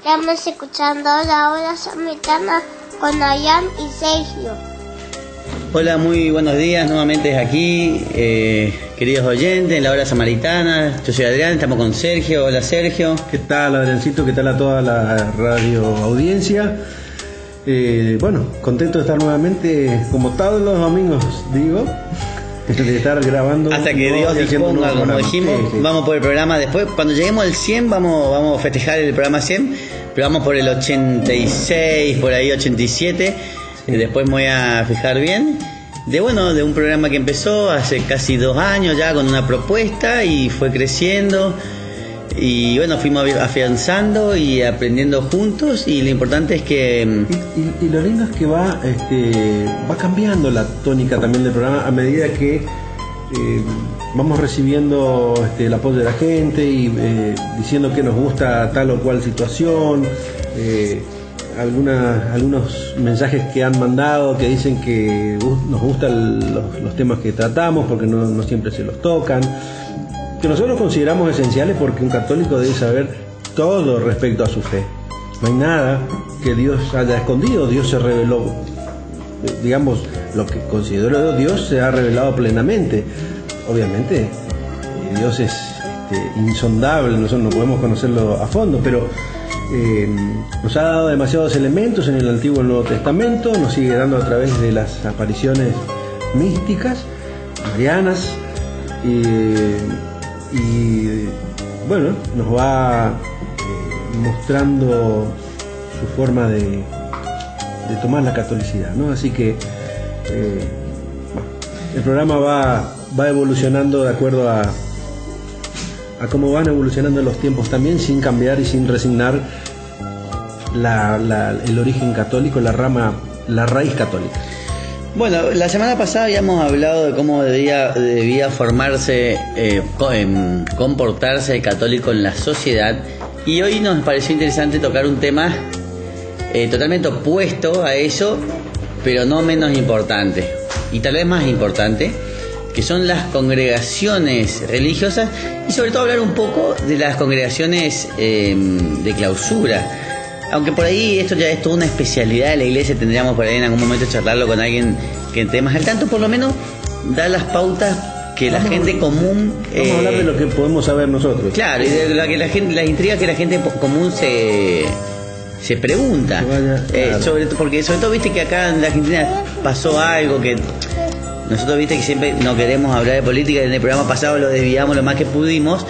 Estamos escuchando la hora samaritana con Ayán y Sergio. Hola, muy buenos días, nuevamente desde aquí, queridos oyentes, en la hora samaritana. Yo soy Adrián, estamos con Sergio. Hola, Sergio. ¿Qué tal, Adriancito? ¿Qué tal a toda la radio audiencia? Bueno, contento de estar nuevamente, como todos los domingos, digo, de estar grabando. Hasta que Dios disponga, como dijimos, sí. Vamos por el programa después. Cuando lleguemos al 100, vamos a festejar el programa 100, pero vamos por el 86, por ahí 87. Sí. Después me voy a fijar bien. De un programa que empezó hace casi 2 años ya con una propuesta y fue creciendo. Y bueno, fuimos afianzando y aprendiendo juntos, y lo importante es que... Y lo lindo es que va cambiando la tónica también del programa a medida que vamos recibiendo el apoyo de la gente y diciendo que nos gusta tal o cual situación, algunos mensajes que han mandado que dicen que nos gustan los temas que tratamos porque no siempre se los tocan, que nosotros consideramos esenciales porque un católico debe saber todo respecto a su fe. No hay nada que Dios haya escondido. Dios se reveló, digamos, lo que considero Dios se ha revelado plenamente. Obviamente Dios es insondable, nosotros no podemos conocerlo a fondo, pero nos ha dado demasiados elementos en el Antiguo y el Nuevo Testamento, nos sigue dando a través de las apariciones místicas, marianas, y bueno, nos va mostrando su forma de tomar la catolicidad, ¿no? Así que el programa va evolucionando de acuerdo a cómo van evolucionando los tiempos también, sin cambiar y sin resignar el origen católico, la raíz católica. Bueno, la semana pasada habíamos hablado de cómo debía formarse, comportarse el católico en la sociedad, y hoy nos pareció interesante tocar un tema totalmente opuesto a eso, pero no menos importante, y tal vez más importante, que son las congregaciones religiosas, y sobre todo hablar un poco de las congregaciones de clausura. Aunque por ahí esto ya es toda una especialidad de la iglesia, tendríamos por ahí en algún momento charlarlo con alguien que esté más al tanto, por lo menos dar las pautas que la gente común... Vamos a hablar de lo que podemos saber nosotros. Claro, y de lo que las intrigas que la gente común se pregunta. Claro. Porque sobre todo viste que acá en la Argentina pasó algo que... Nosotros viste que siempre no queremos hablar de política, en el programa pasado lo desviamos lo más que pudimos.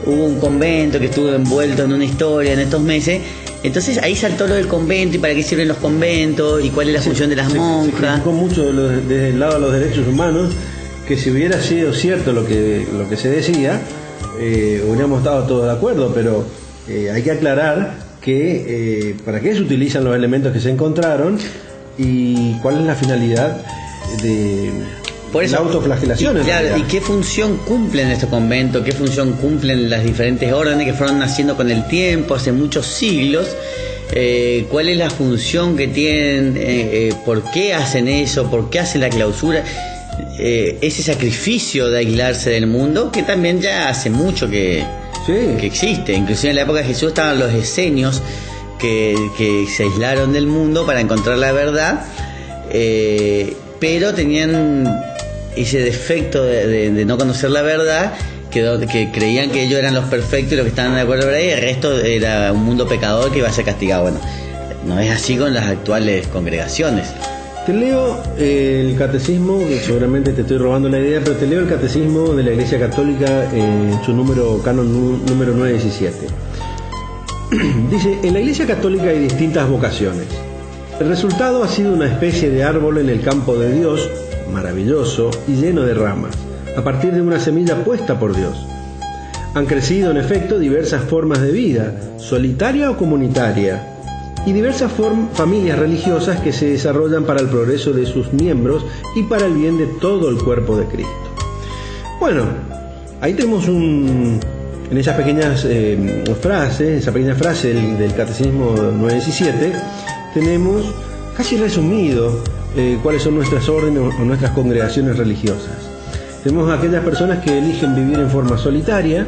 Hubo un convento que estuvo envuelto en una historia en estos meses. Entonces ahí saltó lo del convento y para qué sirven los conventos y cuál es la función de las monjas. Se criticó mucho desde el lado de los derechos humanos, que si hubiera sido cierto lo que se decía, hubiéramos estado todos de acuerdo, pero hay que aclarar que para qué se utilizan los elementos que se encontraron y cuál es la finalidad de... Por eso, la autoflagelación. ¿Y qué función cumplen estos conventos? ¿Qué función cumplen las diferentes órdenes que fueron naciendo con el tiempo, hace muchos siglos? ¿Cuál es la función que tienen? ¿Por qué hacen eso? ¿Por qué hacen la clausura? Ese sacrificio de aislarse del mundo, que también ya hace mucho que existe. Inclusive en la época de Jesús estaban los esenios que se aislaron del mundo para encontrar la verdad, pero tenían ese defecto de no conocer la verdad, que creían que ellos eran los perfectos y los que estaban de acuerdo con ella, y el resto era un mundo pecador que iba a ser castigado. Bueno, no es así con las actuales congregaciones. Te leo el catecismo, seguramente te estoy robando la idea, pero te leo el catecismo de la Iglesia Católica en su canon número 917. Dice: en la Iglesia Católica hay distintas vocaciones. El resultado ha sido una especie de árbol en el campo de Dios, maravilloso y lleno de ramas, a partir de una semilla puesta por Dios. Han crecido, en efecto, diversas formas de vida, solitaria o comunitaria, y diversas familias religiosas que se desarrollan para el progreso de sus miembros y para el bien de todo el cuerpo de Cristo. Bueno, ahí tenemos en esas pequeñas frases, esa pequeña frase del Catecismo 917, tenemos casi resumido cuáles son nuestras órdenes o nuestras congregaciones religiosas. Tenemos aquellas personas que eligen vivir en forma solitaria,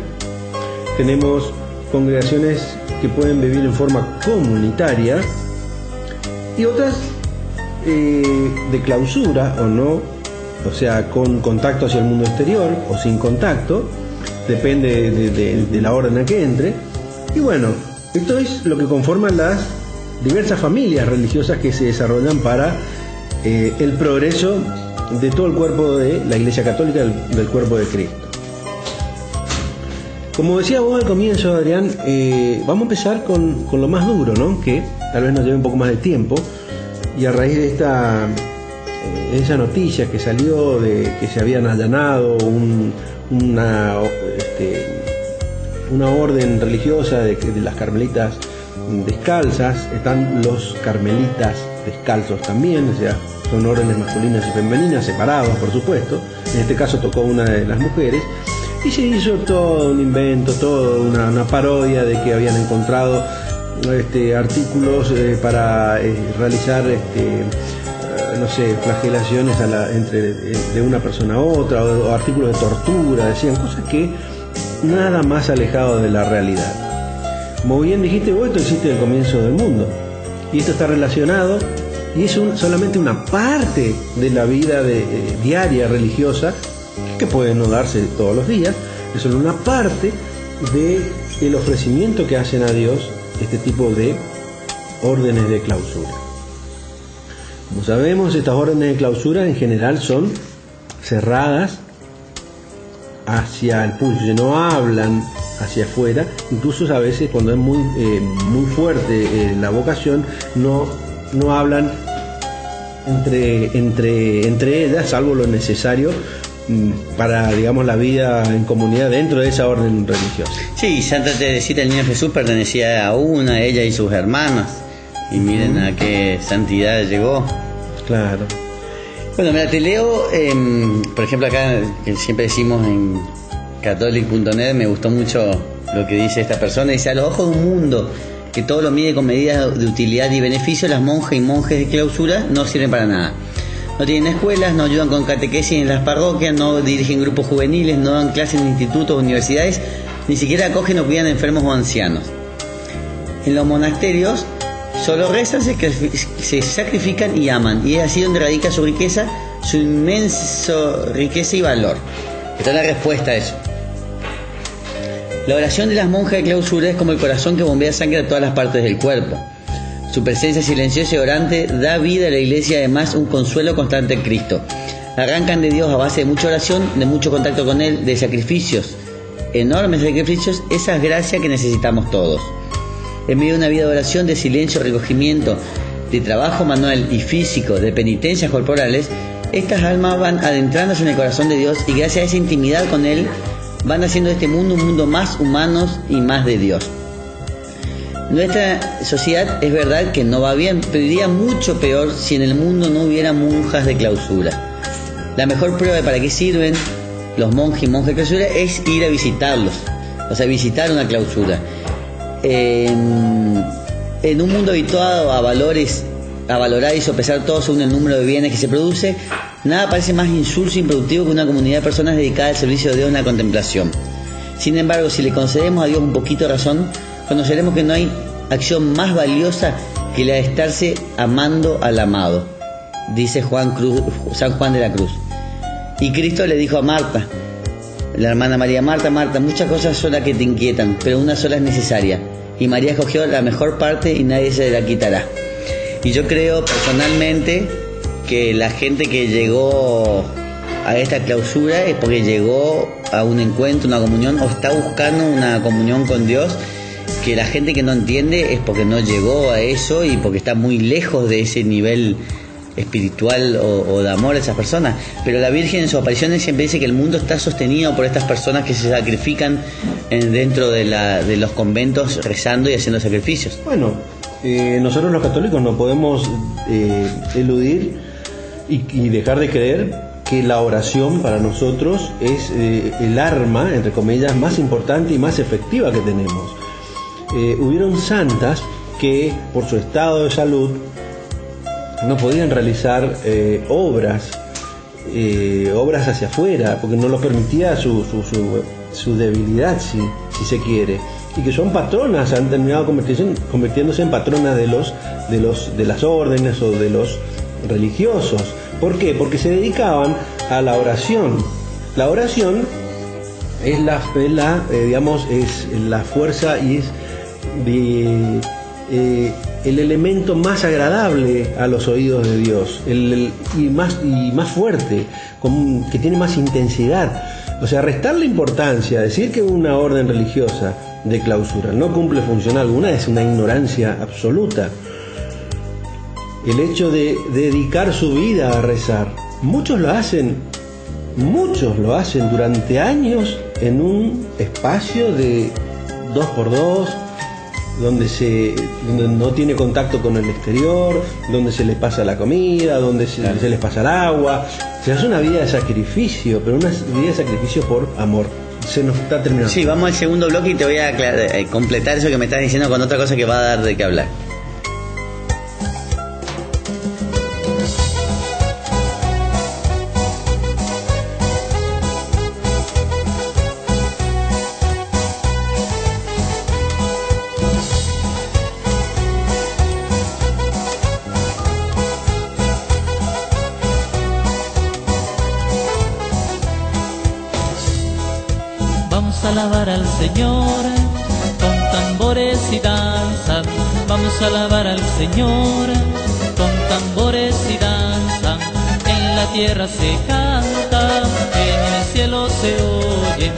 tenemos congregaciones que pueden vivir en forma comunitaria y otras de clausura o no, o sea, con contacto hacia el mundo exterior o sin contacto, depende de la orden a que entre. Y bueno, esto es lo que conforman las diversas familias religiosas que se desarrollan para el progreso de todo el cuerpo de la Iglesia Católica, del cuerpo de Cristo. Como decía vos al comienzo, Adrián, vamos a empezar con lo más duro, ¿no? Que tal vez nos lleve un poco más de tiempo, y a raíz de esa noticia que salió de que se habían allanado una orden religiosa de las carmelitas descalzas. Están los carmelitas descalzos también, o sea, son órdenes masculinas y femeninas separados, por supuesto. En este caso tocó una de las mujeres y se hizo todo un invento, toda una parodia de que habían encontrado artículos para realizar no sé, flagelaciones de una persona a otra, o artículos de tortura, decían cosas que nada más alejado de la realidad. Como bien dijiste vos, esto existe desde el comienzo del mundo, y esto está relacionado, y es solamente una parte de la vida diaria religiosa, que puede no darse todos los días, es solo una parte del ofrecimiento que hacen a Dios este tipo de órdenes de clausura. Como sabemos, estas órdenes de clausura en general son cerradas hacia el público, no hablan hacia afuera. Incluso a veces cuando es muy fuerte la vocación, no hablan entre ellas, salvo lo necesario para, digamos, la vida en comunidad dentro de esa orden religiosa. Sí, Santa Teresita del Niño Jesús pertenecía a una, ella y sus hermanas, y miren a qué santidad llegó. Claro. Bueno, mira, te leo, por ejemplo, acá, que siempre decimos en catholic.net, me gustó mucho lo que dice esta persona. Dice: a los ojos de un mundo que todo lo mide con medidas de utilidad y beneficio, las monjas y monjes de clausura no sirven para nada. No tienen escuelas, no ayudan con catequesis en las parroquias, no dirigen grupos juveniles, no dan clases en institutos o universidades, ni siquiera acogen o cuidan enfermos o ancianos. En los monasterios solo rezan, se sacrifican y aman, y es así donde radica su riqueza, su inmensa riqueza y valor. Esta es la respuesta a eso. La oración de las monjas de clausura es como el corazón que bombea sangre a todas las partes del cuerpo. Su presencia silenciosa y orante da vida a la Iglesia, además un consuelo constante en Cristo. Arrancan de Dios a base de mucha oración, de mucho contacto con Él, de sacrificios, enormes sacrificios, esas gracias que necesitamos todos. En medio de una vida de oración, de silencio, recogimiento, de trabajo manual y físico, de penitencias corporales, estas almas van adentrándose en el corazón de Dios, y gracias a esa intimidad con Él van haciendo de este mundo un mundo más humano y más de Dios. Nuestra sociedad es verdad que no va bien, pero iría mucho peor si en el mundo no hubiera monjas de clausura. La mejor prueba de para qué sirven los monjes y monjas de clausura es ir a visitarlos, o sea, visitar una clausura. En un mundo habituado a valorar y sopesar todo según el número de bienes que se produce, nada parece más insulso e improductivo que una comunidad de personas dedicadas al servicio de Dios en la contemplación. Sin embargo, si le concedemos a Dios un poquito de razón, conoceremos que no hay acción más valiosa que la de estarse amando al amado, dice San Juan de la Cruz. Y Cristo le dijo a Marta, la hermana María: Marta, Marta, muchas cosas son las que te inquietan, pero una sola es necesaria. Y María escogió la mejor parte y nadie se la quitará. Y yo creo personalmente que la gente que llegó a esta clausura es porque llegó a un encuentro, una comunión, o está buscando una comunión con Dios, que la gente que no entiende es porque no llegó a eso y porque está muy lejos de ese nivel espiritual o de amor a esas personas. Pero la Virgen en sus apariciones siempre dice que el mundo está sostenido por estas personas que se sacrifican dentro de los conventos, rezando y haciendo sacrificios. Bueno, nosotros los católicos no podemos eludir y dejar de creer que la oración para nosotros es el arma, entre comillas, más importante y más efectiva que tenemos. Hubieron santas que por su estado de salud no podían realizar obras hacia afuera, porque no lo permitía su debilidad, si se quiere. y que son patronas, han terminado convirtiéndose en patronas de las órdenes o de los religiosos. ¿Por qué? Porque se dedicaban a la oración. La oración es la fuerza y es el elemento más agradable a los oídos de Dios, y más fuerte, que tiene más intensidad. O sea, restarle importancia, decir que una orden religiosa de clausura no cumple función alguna es una ignorancia absoluta. El hecho de dedicar su vida a rezar, muchos lo hacen durante años en un espacio de 2x2, donde no tiene contacto con el exterior, donde se les pasa la comida, donde se les pasa el agua. Se hace una vida de sacrificio, pero una vida de sacrificio por amor. Se nos está terminando. Sí, vamos al segundo bloque y te voy a completar eso que me estás diciendo con otra cosa que va a dar de qué hablar. Alabar al Señor con tambores y danza. Vamos a alabar al Señor con tambores y danza. En la tierra se canta, en el cielo se oye.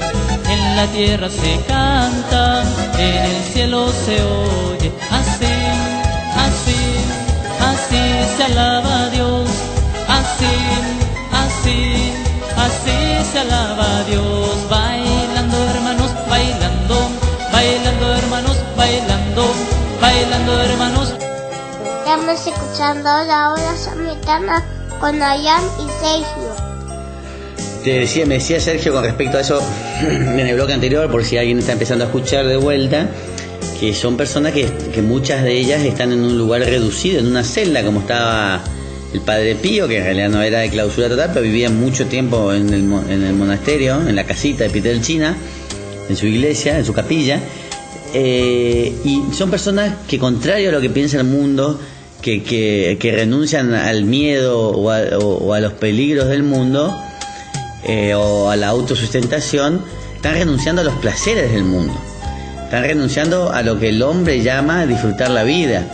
En la tierra se canta, en el cielo se oye. Así, así, así se alaba a Dios. Así, así, así se alaba a Dios. Bailando hermanos, bailando hermanos. Estamos escuchando la hora samaritana con Ayan y Sergio. Me decía Sergio con respecto a eso en el bloque anterior, por si alguien está empezando a escuchar de vuelta, que son personas que muchas de ellas están en un lugar reducido, en una celda, como estaba el Padre Pío, que en realidad no era de clausura total, pero vivía mucho tiempo en el monasterio, en la casita de Pitelchina, en su iglesia, en su capilla, y son personas que, contrario a lo que piensa el mundo, que renuncian al miedo o a los peligros del mundo, o a la autosustentación, están renunciando a los placeres del mundo, están renunciando a lo que el hombre llama disfrutar la vida.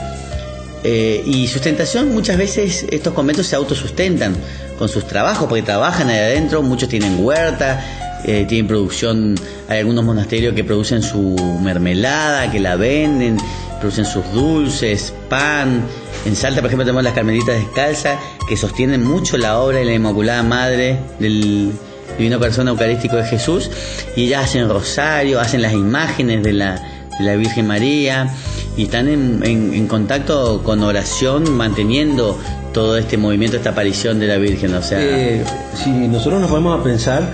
Y sustentación, muchas veces estos conventos se autosustentan con sus trabajos, porque trabajan ahí adentro, muchos tienen huerta, tienen producción. Hay algunos monasterios que producen su mermelada, que la venden, producen sus dulces, pan. En Salta, por ejemplo, tenemos las Carmelitas Descalzas, que sostienen mucho la obra de la Inmaculada Madre del Divino Corazón Eucarístico de Jesús, y ellas hacen rosario, hacen las imágenes de la Virgen María, y están en contacto con oración, manteniendo todo este movimiento, esta aparición de la Virgen. O sea, si nosotros nos ponemos a pensar,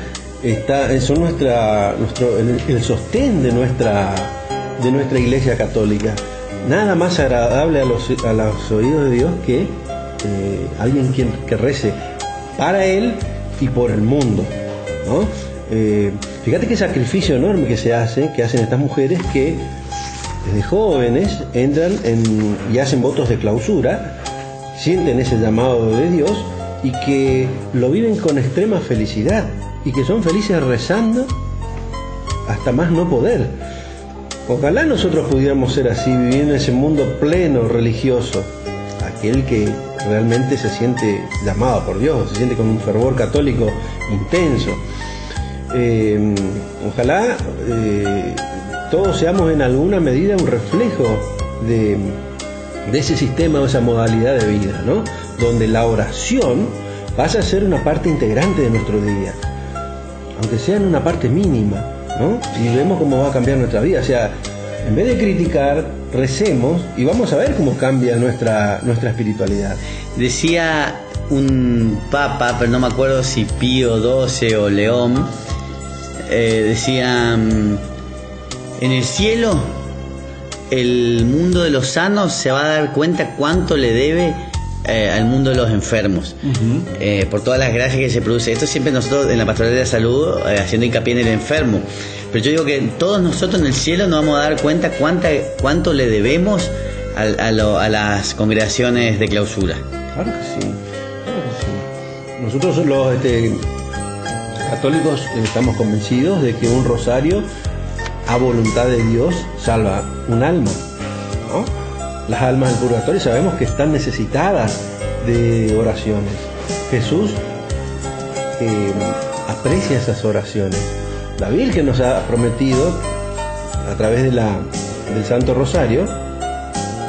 son el sostén de nuestra Iglesia Católica. Nada más agradable a los oídos de Dios que alguien que rece para Él y por el mundo, ¿no? Fíjate qué sacrificio enorme que hacen estas mujeres, que desde jóvenes entran y hacen votos de clausura, sienten ese llamado de Dios y que lo viven con extrema felicidad, y que son felices rezando hasta más no poder. Ojalá nosotros pudiéramos ser así, vivir en ese mundo pleno religioso, aquel que realmente se siente llamado por Dios, se siente con un fervor católico intenso. Ojalá todos seamos en alguna medida un reflejo de ese sistema o esa modalidad de vida, ¿no? Donde la oración pasa a ser una parte integrante de nuestro día, aunque sea en una parte mínima, ¿no? Y vemos cómo va a cambiar nuestra vida. O sea, en vez de criticar, recemos y vamos a ver cómo cambia nuestra espiritualidad. Decía un papa, pero no me acuerdo si Pío XII o León, decía: en el cielo el mundo de los sanos se va a dar cuenta cuánto le debe al mundo de los enfermos, por todas las gracias que se produce. Esto siempre nosotros en la Pastoral de la Salud, haciendo hincapié en el enfermo, Pero yo digo que todos nosotros en el cielo nos vamos a dar cuenta cuánto le debemos a las congregaciones de clausura. Claro que sí, claro que sí. Nosotros los católicos estamos convencidos de que un rosario a voluntad de Dios salva un alma, ¿no? Las almas del purgatorio sabemos que están necesitadas de oraciones. Jesús aprecia esas oraciones. La Virgen nos ha prometido a través del Santo Rosario,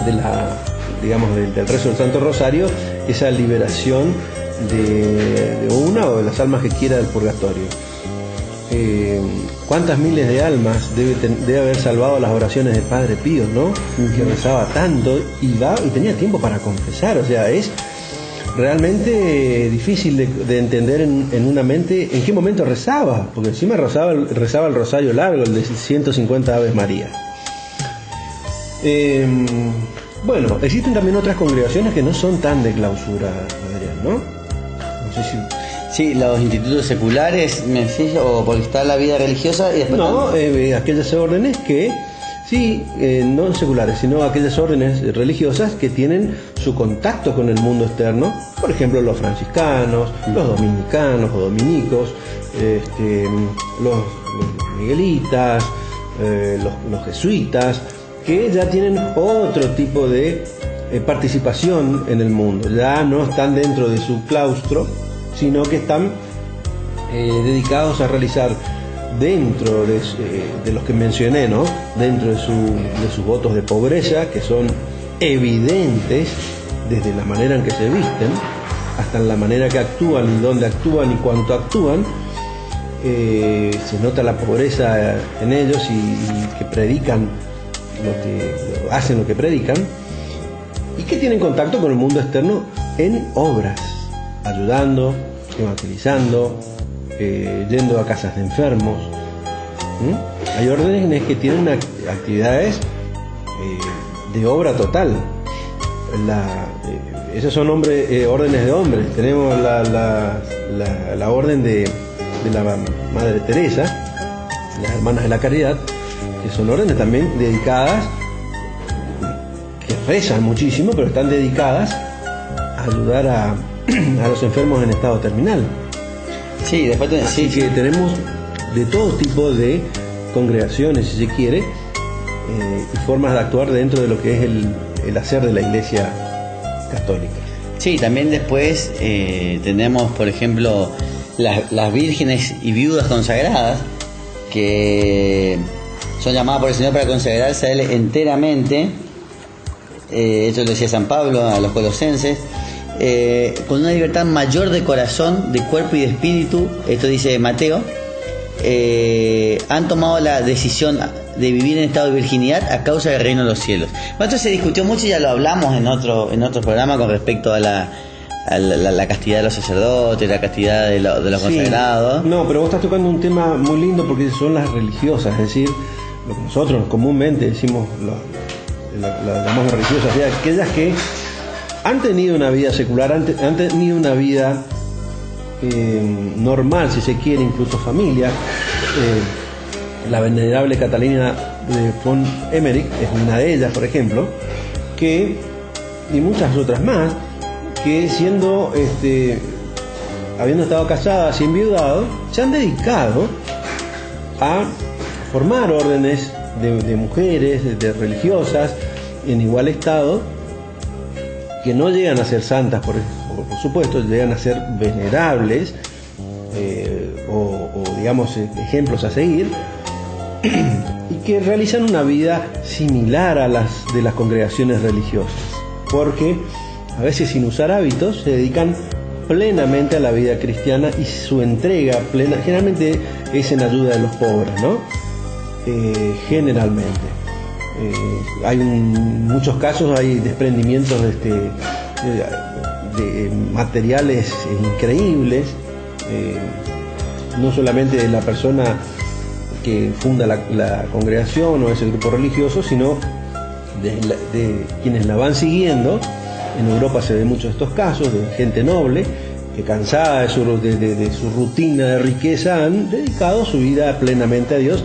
del rezo del Santo Rosario, esa liberación de una o de las almas que quiera del purgatorio. ¿Cuántas miles de almas debe haber salvado las oraciones del Padre Pío, ¿no? Que rezaba tanto y tenía tiempo para confesar. O sea, es realmente difícil de entender en una mente en qué momento rezaba, porque encima rezaba el rosario largo, el de 150 Aves María. Bueno, existen también otras congregaciones que no son tan de clausura, Adrián, ¿no? No sé si... Sí, los institutos seculares, ¿me decís? O porque está la vida religiosa y después... No, aquellas órdenes que, sí, no seculares, sino aquellas órdenes religiosas que tienen su contacto con el mundo externo. Por ejemplo, los franciscanos, los dominicanos o dominicos, los miguelitas, los jesuitas, que ya tienen otro tipo de participación en el mundo. Ya no están dentro de su claustro, sino que están dedicados a realizar dentro de los que mencioné, ¿no? Dentro de sus votos de pobreza, que son evidentes desde la manera en que se visten hasta en la manera que actúan y dónde actúan y cuánto actúan. Se nota la pobreza en ellos y que predican hacen lo que predican, y que tienen contacto con el mundo externo en obras, ayudando, evangelizando, yendo a casas de enfermos. Hay órdenes que tienen actividades de obra total. Esos son órdenes de hombres. Tenemos la orden de la Madre Teresa, las Hermanas de la Caridad, que son órdenes también dedicadas, que rezan muchísimo, pero están dedicadas a ayudar a los enfermos en estado terminal. Sí, después Así que tenemos de todo tipo de congregaciones, si se quiere, y formas de actuar dentro de lo que es el hacer de la Iglesia Católica. Sí, también después tenemos, por ejemplo, las vírgenes y viudas consagradas, que son llamadas por el Señor para consagrarse a Él enteramente. Esto lo decía San Pablo a los colosenses. Con una libertad mayor de corazón, de cuerpo y de espíritu, esto dice Mateo, han tomado la decisión de vivir en estado de virginidad a causa del reino de los cielos. Bueno, esto se discutió mucho y ya lo hablamos en otro programa con respecto a la castidad de los sacerdotes, la castidad de los consagrados. No, pero vos estás tocando un tema muy lindo, porque son las religiosas, es decir, lo que nosotros comúnmente decimos, las llamamos religiosas, aquellas que han tenido una vida secular, han tenido una vida normal, si se quiere, incluso familia. La venerable Catalina de von Emmerich es una de ellas, por ejemplo, y muchas otras más, que habiendo estado casadas y enviudado, se han dedicado a formar órdenes de mujeres, de religiosas, en igual estado, que no llegan a ser santas, por supuesto, llegan a ser venerables, o digamos ejemplos a seguir, y que realizan una vida similar a las de las congregaciones religiosas, porque a veces sin usar hábitos se dedican plenamente a la vida cristiana, y su entrega plena generalmente es en ayuda de los pobres, ¿no? Generalmente. Hay muchos casos, hay desprendimientos de materiales increíbles, no solamente de la persona que funda la congregación o ese grupo religioso, sino de quienes la van siguiendo. En Europa se ven muchos de estos casos de gente noble que, cansada de su rutina de riqueza, han dedicado su vida plenamente a Dios,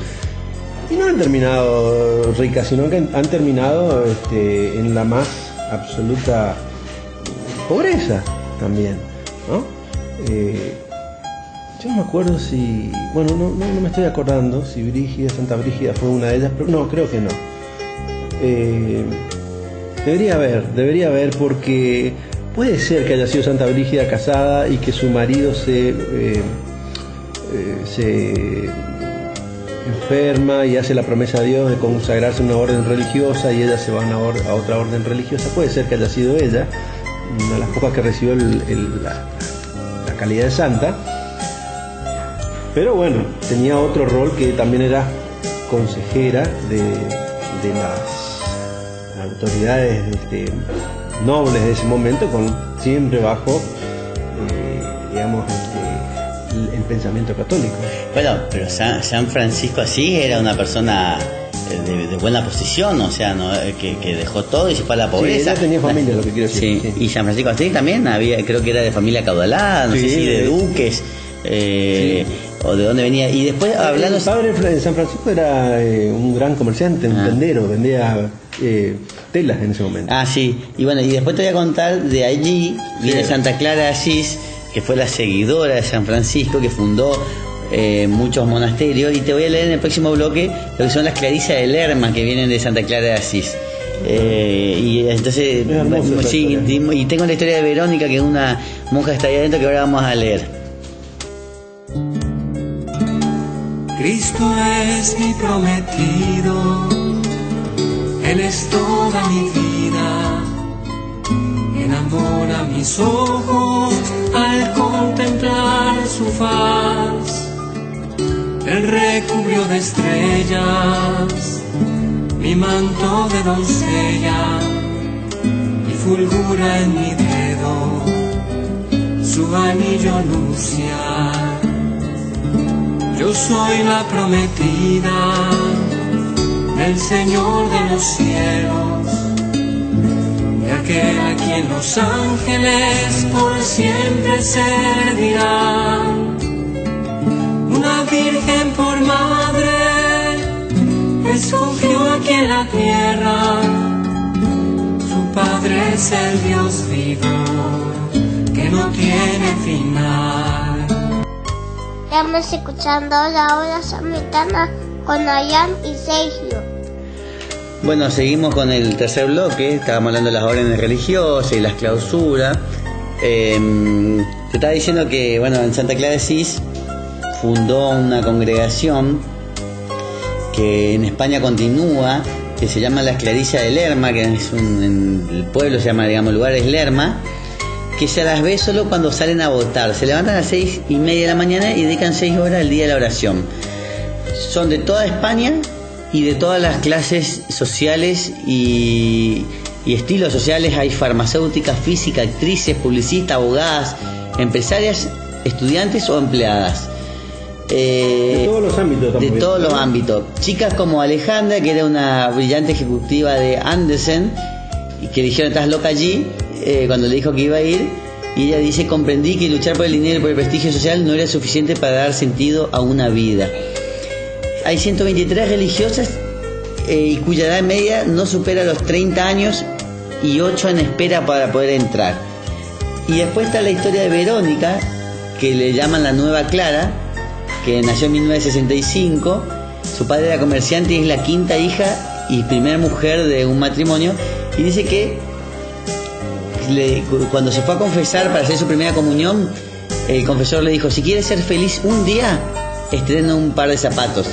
Y no han terminado ricas, sino que han terminado en la más absoluta pobreza también, ¿no? Yo no me acuerdo si... Bueno, no me estoy acordando si Brígida, Santa Brígida fue una de ellas, pero no, creo que no. Debería haber, porque puede ser que haya sido Santa Brígida casada y que su marido se enferma y hace la promesa a Dios de consagrarse a una orden religiosa y ella se va a otra orden religiosa. Puede ser que haya sido ella, una de las pocas que recibió la calidad de santa, pero bueno, tenía otro rol, que también era consejera de las autoridades nobles de ese momento, siempre bajo el pensamiento católico. Bueno, pero San Francisco así era una persona de buena posición, o sea, ¿no? que dejó todo y se fue a la pobreza. Sí, ella tenía familia, lo que quiero decir. Sí. Y San Francisco así también creo que era de familia caudalada, no sé si de duques, o de dónde venía. Y después hablando... El padre de San Francisco era un gran comerciante, un tendero, vendía telas en ese momento. Ah, sí. Y bueno, y después te voy a contar, de allí viene Santa Clara de Asís, que fue la seguidora de San Francisco, que fundó muchos monasterios, y te voy a leer en el próximo bloque lo que son las clarisas de Lerma, que vienen de Santa Clara de Asís. Y entonces sí, y tengo la historia de Verónica, que es una monja que está ahí adentro, que ahora vamos a leer. Cristo es mi prometido, Él es toda mi vida, enamora mis ojos al contemplar su faz. Él recubrió de estrellas mi manto de doncella y fulgura en mi dedo su anillo nupcial. Yo soy la prometida del Señor de los cielos, de aquel a quien los ángeles por siempre servirán. Una virgen por madre escogió aquí en la tierra, su padre es el Dios vivo que no tiene final. Estamos escuchando la hora samaritana con Ayán y Sergio. Bueno, seguimos con el tercer bloque. Estábamos hablando de las órdenes religiosas y las clausuras. Te estaba diciendo que, bueno, en Santa Clara de Asís fundó una congregación que en España continúa, que se llama las Clarisas de Lerma, que es en el pueblo se llama, digamos, el lugar es Lerma, que se las ve solo cuando salen a votar. Se levantan a las 6:30 de la mañana y dedican 6 horas al día de la oración. Son de toda España y de todas las clases sociales y estilos sociales. Hay farmacéuticas, físicas, actrices, publicistas, abogadas, empresarias, estudiantes o empleadas. De todos los ámbitos también. De todos los ámbitos. Chicas como Alejandra, que era una brillante ejecutiva de Andersen, y que dijeron: estás loca allí, cuando le dijo que iba a ir, y ella dice: comprendí que luchar por el dinero y por el prestigio social no era suficiente para dar sentido a una vida. Hay 123 religiosas y cuya edad media no supera los 30 años y 8 en espera para poder entrar. Y después está la historia de Verónica, que le llaman la Nueva Clara, que nació en 1965. Su padre era comerciante y es la quinta hija y primera mujer de un matrimonio, y dice que cuando se fue a confesar para hacer su primera comunión, el confesor le dijo: si quieres ser feliz un día, estrena un par de zapatos.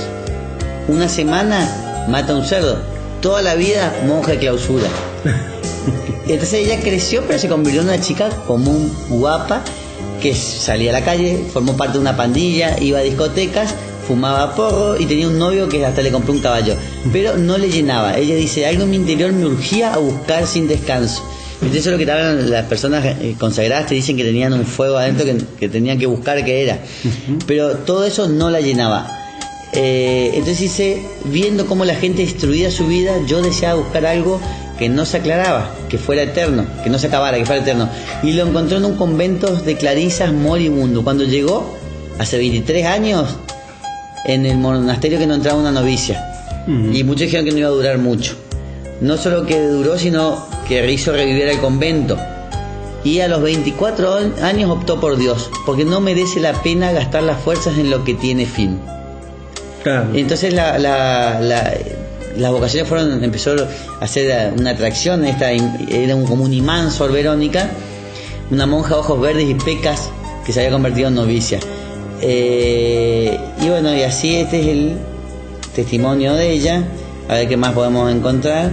Una semana, mata un cerdo. Toda la vida, monja de clausura. Entonces ella creció, pero se convirtió en una chica común, guapa, que salía a la calle, formó parte de una pandilla, iba a discotecas, fumaba porro y tenía un novio que hasta le compró un caballo, pero no le llenaba. Ella dice: algo en mi interior me urgía a buscar sin descanso. Entonces eso es lo que te hablan las personas consagradas, te dicen que tenían un fuego adentro que tenían que buscar qué era, pero todo eso no la llenaba. Entonces dice: viendo cómo la gente destruía su vida, yo deseaba buscar algo que no se aclaraba, que fuera eterno, que no se acabara, que fuera eterno, y lo encontró en un convento de clarisas moribundo. Cuando llegó, hace 23 años, en el monasterio que no entraba una novicia, y muchos dijeron que no iba a durar mucho. No solo que duró, sino que hizo revivir el convento. Y a los 24 años optó por Dios, porque no merece la pena gastar las fuerzas en lo que tiene fin. Claro. Entonces las vocaciones empezó a hacer una atracción. Era como un imán Sor Verónica, una monja de ojos verdes y pecas que se había convertido en novicia. Y bueno, y así este es el testimonio de ella. A ver qué más podemos encontrar.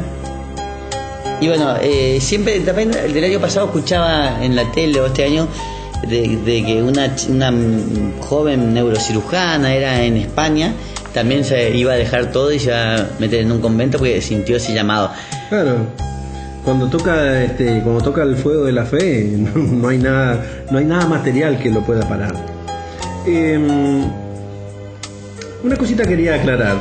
Y bueno, siempre, también el año pasado escuchaba en la tele, o este año, de que una joven neurocirujana era en España, también se iba a dejar todo y se iba a meter en un convento porque sintió ese llamado. Claro, cuando toca el fuego de la fe, no hay nada material que lo pueda parar. Una cosita quería aclarar.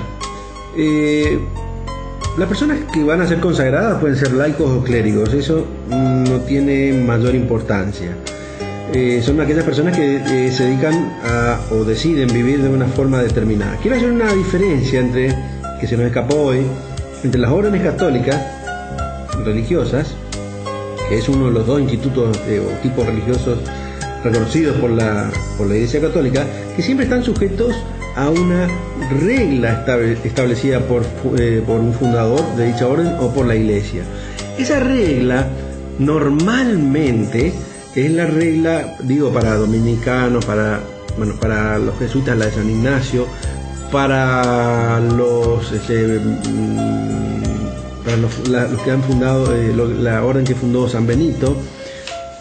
Las personas que van a ser consagradas pueden ser laicos o clérigos, eso no tiene mayor importancia. Son aquellas personas que se dedican o deciden vivir de una forma determinada. Quiero hacer una diferencia que se nos escapó hoy, entre las órdenes católicas religiosas, que es uno de los dos institutos o tipos religiosos reconocidos por la Iglesia Católica, que siempre están sujetos a una regla establecida por un fundador de dicha orden o por la Iglesia. Esa regla normalmente es la regla, para dominicanos, para los jesuitas, la de San Ignacio, para los que han fundado la orden que fundó San Benito,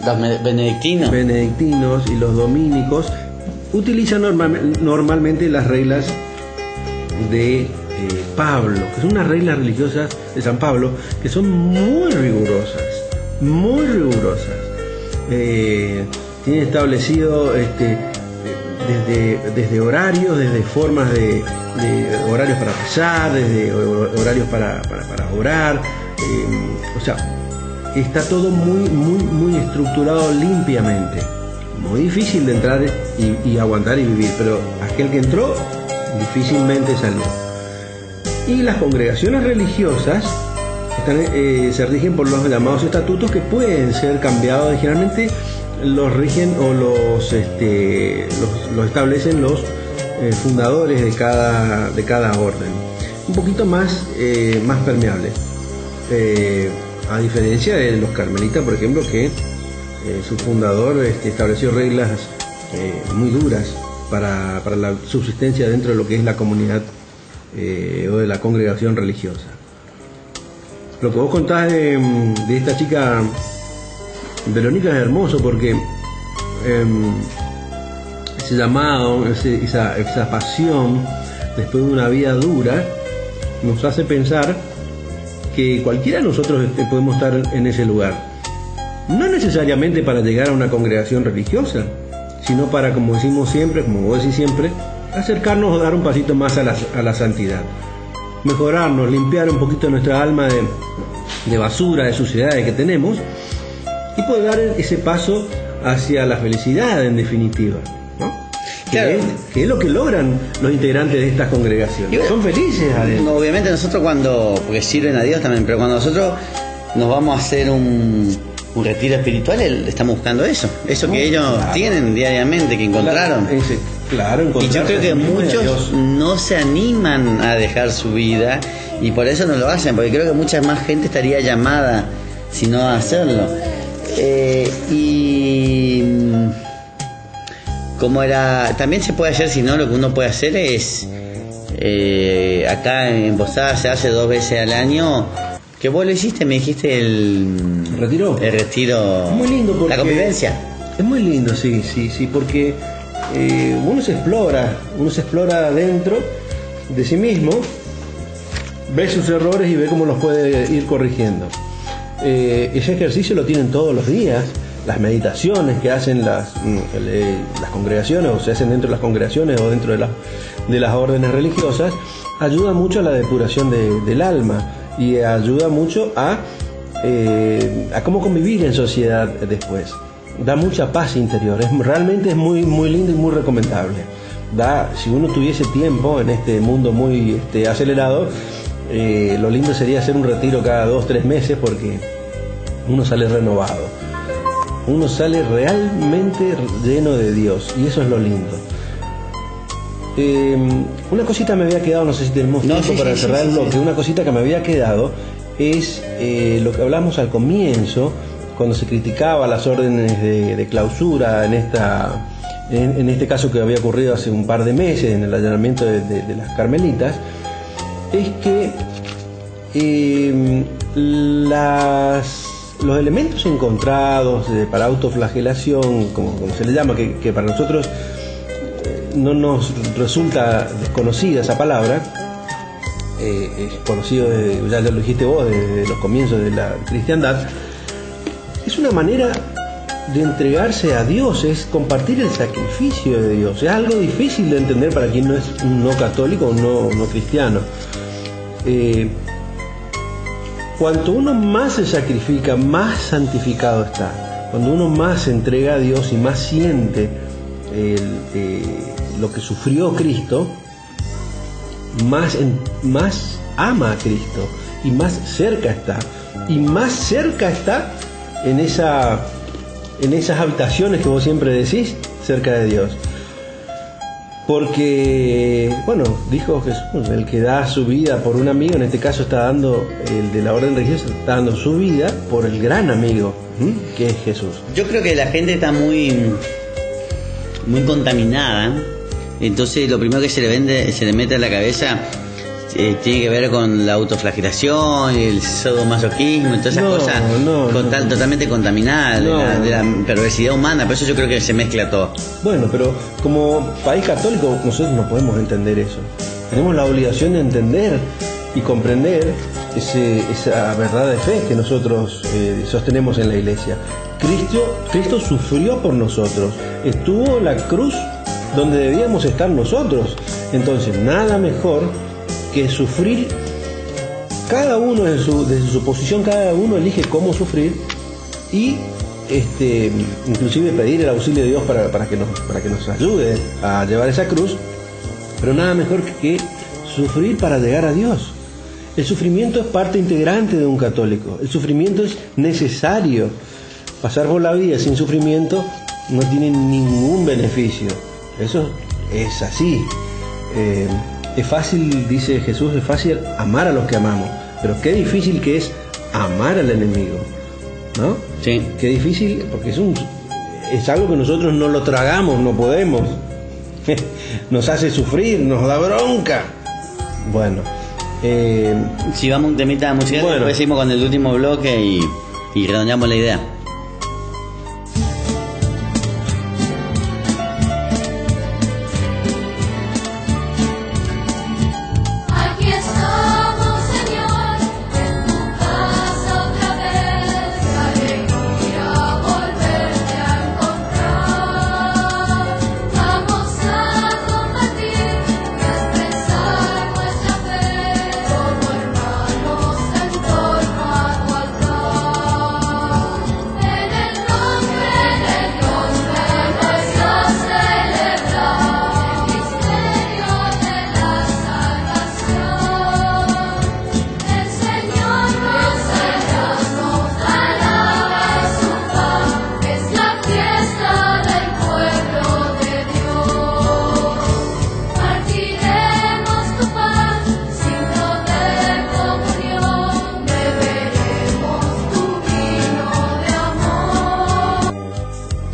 los benedictinos y los dominicos utilizan normalmente las reglas de Pablo, que son unas reglas religiosas de San Pablo que son muy rigurosas. Tiene establecido desde horarios, desde formas de horarios para rezar, desde horarios para orar, está todo muy estructurado limpiamente. Muy difícil de entrar y aguantar y vivir, pero aquel que entró difícilmente salió. Y las congregaciones religiosas se rigen por los llamados estatutos, que pueden ser cambiados. Generalmente los rigen o los establecen los fundadores de cada orden, un poquito más permeable, a diferencia de los carmelitas, por ejemplo, que su fundador estableció reglas muy duras para la subsistencia dentro de lo que es la comunidad o de la congregación religiosa. Lo que vos contás de esta chica Verónica es hermoso, porque ese llamado, esa pasión después de una vida dura, nos hace pensar que cualquiera de nosotros podemos estar en ese lugar. No necesariamente para llegar a una congregación religiosa, sino para, como decimos siempre, como vos decís siempre, acercarnos o dar un pasito más a la santidad. Mejorarnos, limpiar un poquito nuestra alma de basura, de suciedades que tenemos, y poder dar ese paso hacia la felicidad, en definitiva, ¿no? Claro. Que es lo que logran los integrantes de estas congregaciones. Son felices adentro. Obviamente nosotros porque sirven a Dios también, pero cuando nosotros nos vamos a hacer un retiro espiritual, estamos buscando eso que ellos tienen diariamente, que encontraron. Claro, y yo creo que muchos no se animan a dejar su vida, y por eso no lo hacen, porque creo que mucha más gente estaría llamada si no a hacerlo. Y como también se puede hacer, si no, lo que uno puede hacer es acá en Posada se hace 2 veces al año. Que vos lo hiciste, me dijiste el retiro. El retiro. Muy lindo, porque la convivencia. Es muy lindo, sí, porque uno se explora dentro de sí mismo, ve sus errores y ve cómo los puede ir corrigiendo. Ese ejercicio lo tienen todos los días. Las meditaciones que hacen las congregaciones, o se hacen dentro de las congregaciones o dentro de las órdenes religiosas, ayuda mucho a la depuración del alma, y ayuda mucho a cómo convivir en sociedad después. Da mucha paz interior, realmente es muy lindo y muy recomendable. Si uno tuviese tiempo en este mundo muy acelerado, lo lindo sería hacer un retiro cada 2-3 meses, porque uno sale renovado, uno sale realmente lleno de Dios, y eso es lo lindo. Una cosita me había quedado, no sé si tenemos tiempo para cerrar el bloque. Una cosita que me había quedado es lo que hablamos al comienzo, cuando se criticaba las órdenes de clausura en este caso que había ocurrido hace un par de meses en el allanamiento de las carmelitas. Es que los elementos encontrados para autoflagelación, como se le llama, que para nosotros no nos resulta desconocida esa palabra, es conocido, ya lo dijiste vos, desde los comienzos de la cristiandad. Es una manera de entregarse a Dios, es compartir el sacrificio de Dios. Es algo difícil de entender para quien no es un no católico o no cristiano. Cuanto uno más se sacrifica, más santificado está. Cuando uno más se entrega a Dios y más siente lo que sufrió Cristo, más ama a Cristo y más cerca está. Y más cerca está en esas habitaciones que vos siempre decís, cerca de Dios. Porque, bueno, dijo Jesús, el que da su vida por un amigo, en este caso está dando, el de la orden religiosa, está dando su vida por el gran amigo, que es Jesús. Yo creo que la gente está muy contaminada, entonces lo primero que se le mete en la cabeza tiene que ver con la autoflagelación, el sadomasoquismo, todas esas cosas totalmente contaminadas de la perversidad humana. Por eso yo creo que se mezcla todo. Bueno, pero como país católico nosotros no podemos entender eso. Tenemos la obligación de entender y comprender esa verdad de fe que nosotros sostenemos en la Iglesia. Cristo sufrió por nosotros, estuvo en la cruz donde debíamos estar nosotros. Entonces nada mejor que sufrir. Cada uno desde su posición, cada uno elige cómo sufrir, y inclusive pedir el auxilio de Dios para que nos ayude a llevar esa cruz. Pero nada mejor que sufrir para llegar a Dios. El sufrimiento es parte integrante de un católico. El sufrimiento es necesario. Pasar por la vida sin sufrimiento no tiene ningún beneficio. Eso es así. Es fácil, dice Jesús, es fácil amar a los que amamos, pero qué difícil que es amar al enemigo, ¿no? Sí. Qué difícil, porque es algo que nosotros no lo tragamos, no podemos. Nos hace sufrir, nos da bronca. Bueno. Si vamos a un temita musical, bueno, después seguimos con el último bloque y redondeamos la idea.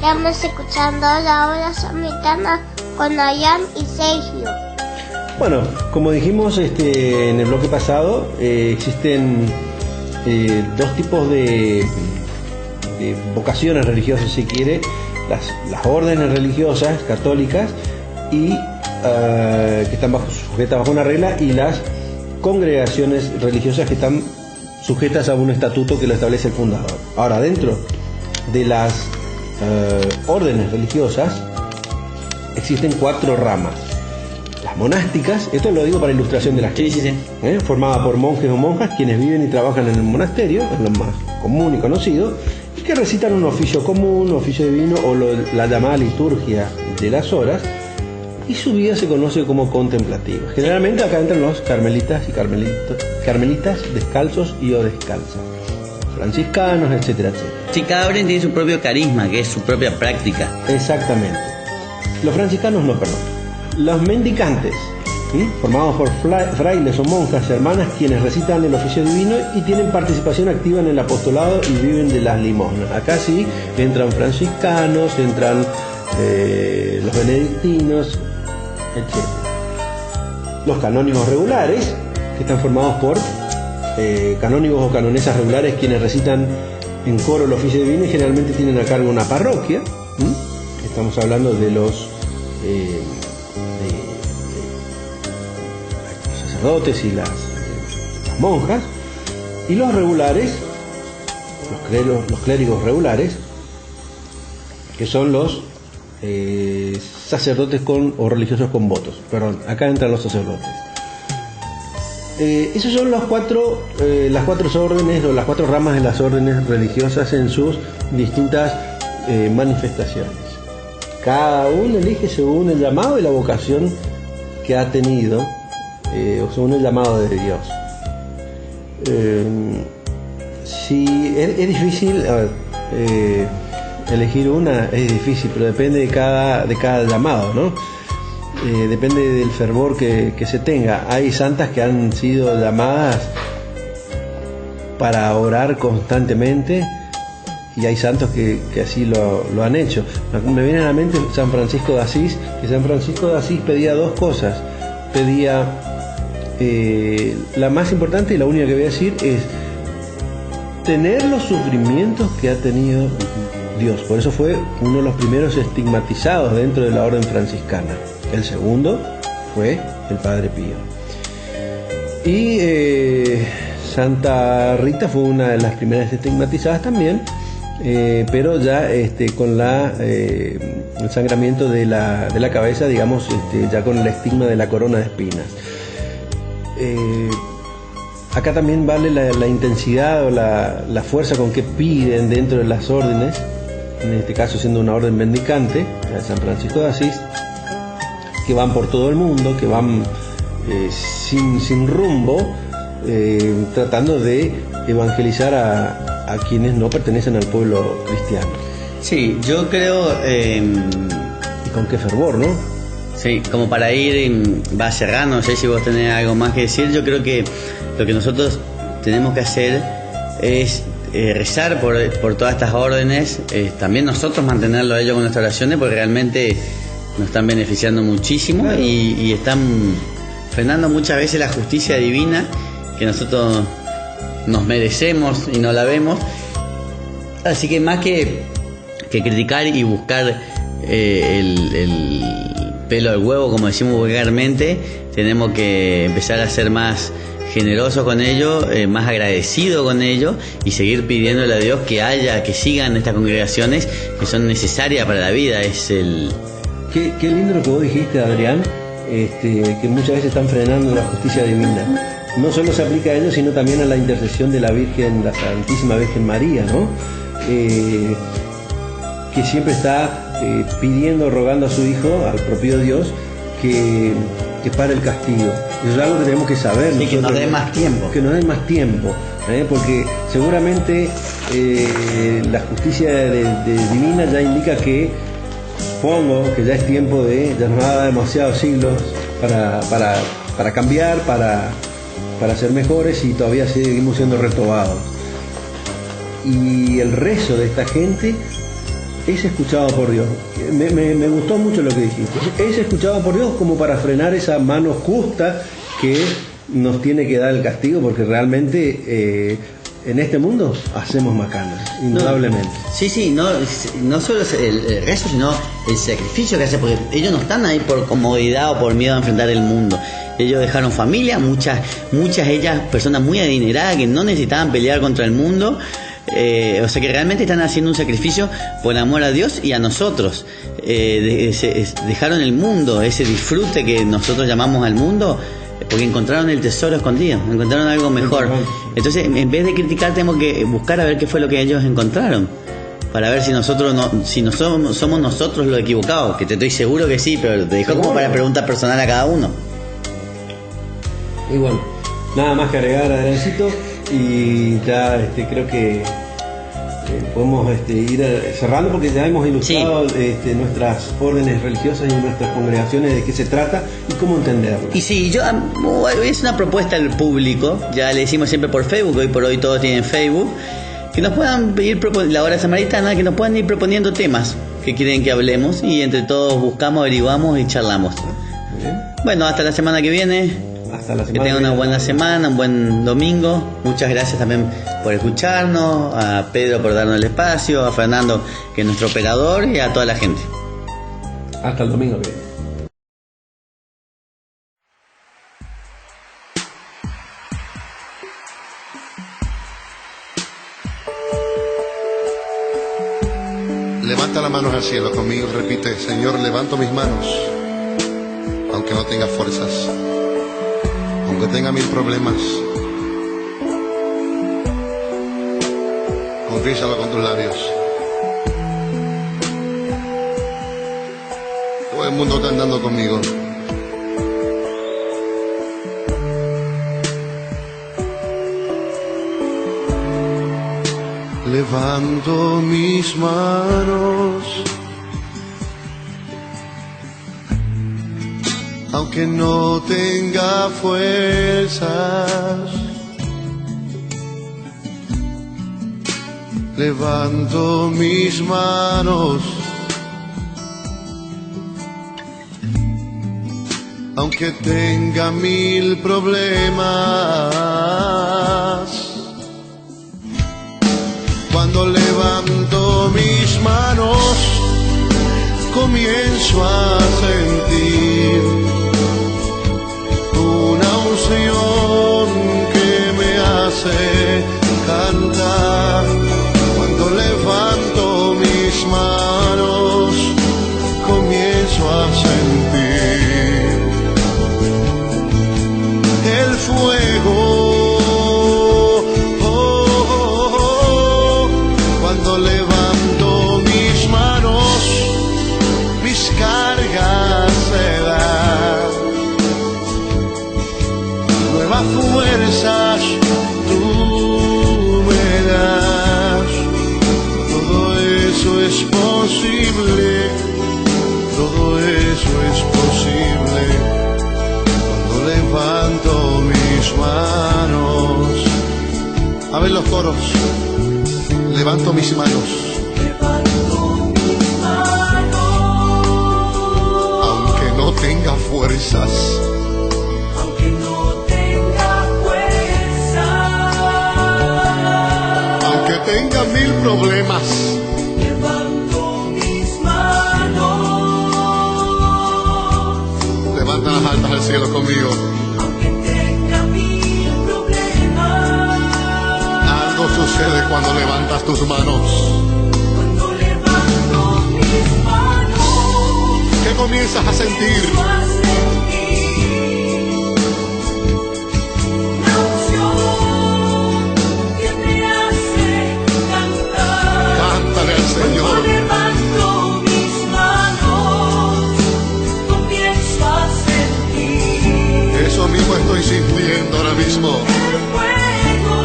Estamos escuchando la hora samaritana con Ayan y Sergio. Bueno, como dijimos en el bloque pasado, existen dos tipos de vocaciones religiosas, si quiere, las órdenes religiosas católicas y que están sujetas bajo una regla, y las congregaciones religiosas que están sujetas a un estatuto que lo establece el fundador. Ahora, dentro de las órdenes religiosas existen 4 ramas. Las monásticas, esto lo digo para ilustración de la gente, sí. Formada por monjes o monjas quienes viven y trabajan en el monasterio, es lo más común y conocido, y que recitan un oficio común, un oficio divino o la llamada liturgia de las horas, y su vida se conoce como contemplativa. Generalmente acá entran los carmelitas y carmelitas descalzos y o descalzas, franciscanos, etcétera, etcétera. Sí, cada orden tiene su propio carisma, que es su propia práctica. Exactamente. Los franciscanos no, perdón. Los mendicantes, ¿sí? Formados por frailes o monjas hermanas quienes recitan el oficio divino y tienen participación activa en el apostolado y viven de las limosnas. Acá sí entran franciscanos, entran los benedictinos, etc. Los canónigos regulares, que están formados por canónigos o canonesas regulares quienes recitan en coro el oficio divino y generalmente tienen a cargo una parroquia. Estamos hablando de los sacerdotes y las monjas. Y los regulares, los clérigos regulares, que son los sacerdotes o religiosos con votos. Perdón, acá entran los sacerdotes. Esos son las cuatro órdenes o las cuatro ramas de las órdenes religiosas en sus distintas manifestaciones. Cada uno elige según el llamado y la vocación que ha tenido, o según el llamado de Dios. Si es difícil elegir una, es difícil, pero depende de cada llamado, ¿no? Depende del fervor que se tenga. Hay santas que han sido llamadas para orar constantemente y hay santos que así lo han hecho. Me viene a la mente San Francisco de Asís, que San Francisco de Asís pedía dos cosas. Pedía, la más importante y la única que voy a decir es tener los sufrimientos que ha tenido Dios. Por eso fue uno de los primeros estigmatizados dentro de la orden franciscana. El segundo fue el Padre Pío. Y Santa Rita fue una de las primeras estigmatizadas también, pero ya con el sangramiento de la cabeza, digamos, ya con el estigma de la corona de espinas. Acá también vale la intensidad o la fuerza con que piden dentro de las órdenes, en este caso siendo una orden mendicante, la de San Francisco de Asís, que van por todo el mundo, que van sin rumbo, tratando de evangelizar a quienes no pertenecen al pueblo cristiano. Sí, yo creo... y con qué fervor, ¿no? Sí, como para ir, va cerrando, no sé si vos tenés algo más que decir. Yo creo que lo que nosotros tenemos que hacer es rezar por todas estas órdenes, también nosotros mantenerlo a ellos con nuestras oraciones, porque realmente nos están beneficiando muchísimo. Claro. y están frenando muchas veces la justicia divina que nosotros nos merecemos y no la vemos. Así que más que criticar y buscar el pelo al huevo, como decimos vulgarmente, tenemos que empezar a ser más generosos con ellos, más agradecidos con ellos y seguir pidiéndole a Dios que sigan estas congregaciones que son necesarias para la vida. Qué lindo lo que vos dijiste, Adrián, que muchas veces están frenando la justicia divina. No solo se aplica a ellos, sino también a la intercesión de la Virgen, la Santísima Virgen María, ¿no? Que siempre está pidiendo, rogando a su Hijo, al propio Dios, que pare el castigo. Eso es algo que tenemos que saber. Sí, que nos dé más tiempo. Que nos dé más tiempo, porque seguramente la justicia divina ya indica que, supongo que ya es tiempo ya nos ha dado demasiados siglos para cambiar, para ser mejores, y todavía seguimos siendo retobados. Y el rezo de esta gente es escuchado por Dios. Me gustó mucho lo que dijiste. Es escuchado por Dios como para frenar esa mano justa que nos tiene que dar el castigo, porque realmente en este mundo hacemos macanas, indudablemente. Sí, no solo el rezo, sino el sacrificio que hace, porque ellos no están ahí por comodidad o por miedo a enfrentar el mundo. Ellos dejaron familia, muchas ellas personas muy adineradas que no necesitaban pelear contra el mundo. O sea que realmente están haciendo un sacrificio por amor a Dios y a nosotros. Dejaron el mundo, ese disfrute que nosotros llamamos al mundo, porque encontraron el tesoro escondido, encontraron algo mejor. Entonces, en vez de criticar, tenemos que buscar a ver qué fue lo que ellos encontraron. para ver si nosotros somos nosotros los equivocados, que te estoy seguro que sí, pero te dejó como para pregunta personal a cada uno. Y bueno, nada más que agregar, Adriancito, y ya creo que podemos ir cerrando, porque ya hemos ilustrado nuestras órdenes religiosas y nuestras congregaciones, de qué se trata y cómo entenderlo. Y sí, es una propuesta al público, ya le decimos siempre por Facebook, hoy por hoy todos tienen Facebook, que nos puedan pedir la hora samaritana, que nos puedan ir proponiendo temas que quieren que hablemos, y entre todos buscamos, averiguamos y charlamos. Bien. Bueno, hasta la semana que viene. Que tengan una buena semana, un buen domingo. Muchas gracias también por escucharnos, a Pedro por darnos el espacio, a Fernando, que es nuestro operador, y a toda la gente. Hasta el domingo que viene. Levanta las manos al cielo conmigo, repite: Señor, levanto mis manos, aunque no tenga fuerzas, aunque tenga 1000 problemas. Confiésalo con tus labios. Todo el mundo está andando conmigo. Levanto mis manos, aunque no tenga fuerzas. Levanto mis manos, aunque tenga 1000 problemas. Cuando levanto mis manos, comienzo a sentir una unción que me hace cantar. Cuando levanto mis manos, comienzo a sentir el fuego. Cuando levanto mis manos, mis cargas se dan. Nuevas fuerzas tú me das. Todo eso es posible, todo eso es posible. Cuando levanto mis manos. A ver los coros. Levanto mis manos. Levanto mis manos. Aunque no tenga fuerzas. Aunque no tenga fuerzas. Aunque tenga 1000 problemas. Levanto mis manos. Levanta las altas al cielo conmigo. Aunque tenga 1000 problemas. Algo sucede cuando levantas tus manos. Cuando levanto mis manos, ¿Qué comienzas a sentir? comienzo a sentir una unción que me hace cantar. Cántale al Cuando Señor. levanto mis manos, comienzo a sentir Eso mismo estoy sintiendo ahora mismo. el fuego.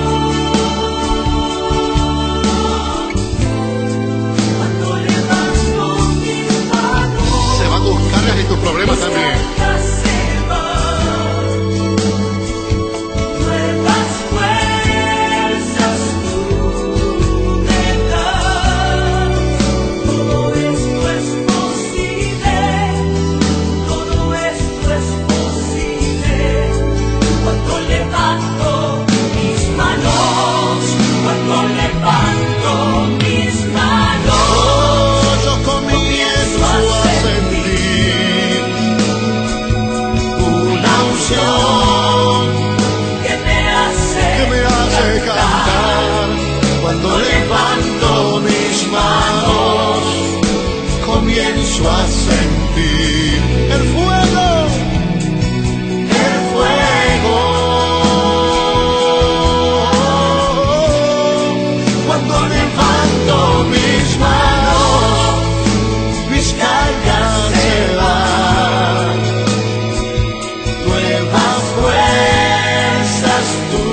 Cuando levanto mis manos, Se van tus cargas y tus problemas también. levanto mis manos, mis cargas se van, nuevas fuerzas tú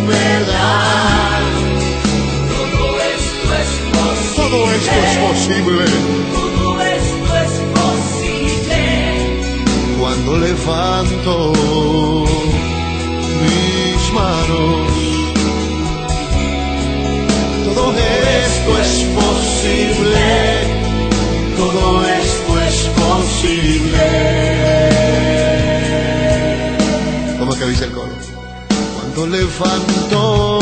me das. Todo esto es posible. Todo esto es posible. Cuando levanto mis manos, todo esto es posible, todo esto es posible. ¿Cómo es que dice el coro? Cuando levanto